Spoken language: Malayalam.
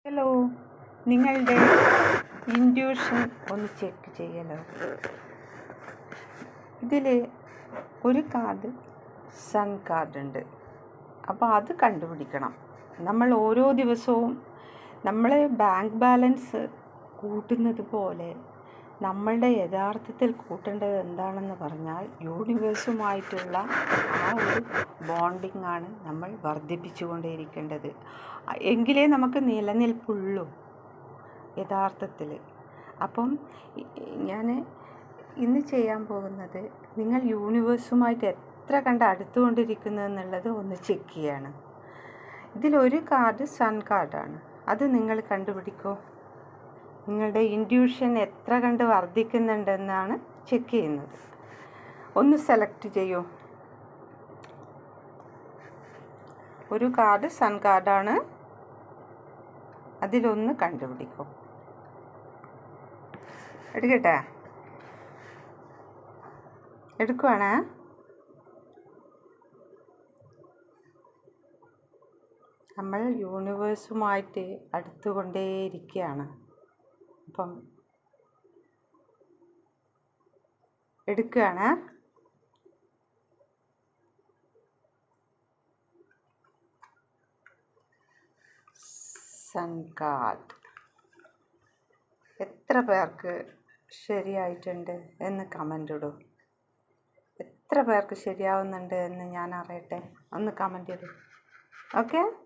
ഹലോ, നിങ്ങളുടെ ഇൻറ്റ്യൂഷൻ ഒന്ന് ചെക്ക് ചെയ്യലോ. ഇതിൽ ഒരു കാർഡ് സൺ കാർഡ് ഉണ്ട്. അപ്പോൾ അത് കണ്ടുപിടിക്കണം. നമ്മൾ ഓരോ ദിവസവും നമ്മളെ ബാങ്ക് ബാലൻസ് കൂട്ടുന്നത് പോലെ നമ്മളുടെ യഥാർത്ഥത്തിൽ കൂട്ടേണ്ടത് എന്താണെന്ന് പറഞ്ഞാൽ യൂണിവേഴ്സുമായിട്ടുള്ള ആ ഒരു ബോണ്ടിങ് ആണ് നമ്മൾ വർദ്ധിപ്പിച്ചുകൊണ്ടേയിരിക്കേണ്ടത്. എങ്കിലേ നമുക്ക് നിലനിൽപ്പുള്ളൂ യഥാർത്ഥത്തിൽ. അപ്പം ഞാൻ ഇന്ന് ചെയ്യാൻ പോകുന്നത് നിങ്ങൾ യൂണിവേഴ്സുമായിട്ട് എത്ര അടുത്തുകൊണ്ടിരിക്കുന്നു എന്നുള്ളത് ഒന്ന് ചെക്ക് ചെയ്യാണ്. ഇതിലൊരു കാർഡ് സൺ കാർഡാണ്. അത് നിങ്ങൾ കണ്ടുപിടിക്കോ. നിങ്ങളുടെ ഇൻറ്റ്യൂഷൻ എത്ര വർദ്ധിക്കുന്നുണ്ടെന്നാണ് ചെക്ക് ചെയ്യുന്നത്. ഒന്ന് സെലക്ട് ചെയ്യൂ. ഒരു കാർഡ് സൺ കാർഡാണ്. അതിലൊന്ന് കണ്ടുപിടിക്കൂ. എടുക്കട്ടെ? എടുക്കുവാണ്. നമ്മൾ യൂണിവേഴ്സുമായിട്ട് അടുത്തുകൊണ്ടേയിരിക്കുകയാണ്. അപ്പം എടുക്കുകയാണ്. സൺ കാർഡ് എത്ര പേർക്ക് ശരിയായിട്ടുണ്ട് എന്ന് കമൻ്റ് ഇടൂ. എത്ര പേർക്ക് ശരിയാവുന്നുണ്ട് എന്ന് ഞാൻ അറിയട്ടെ. ഒന്ന് കമൻ്റ് ഇടൂ. ഓക്കെ.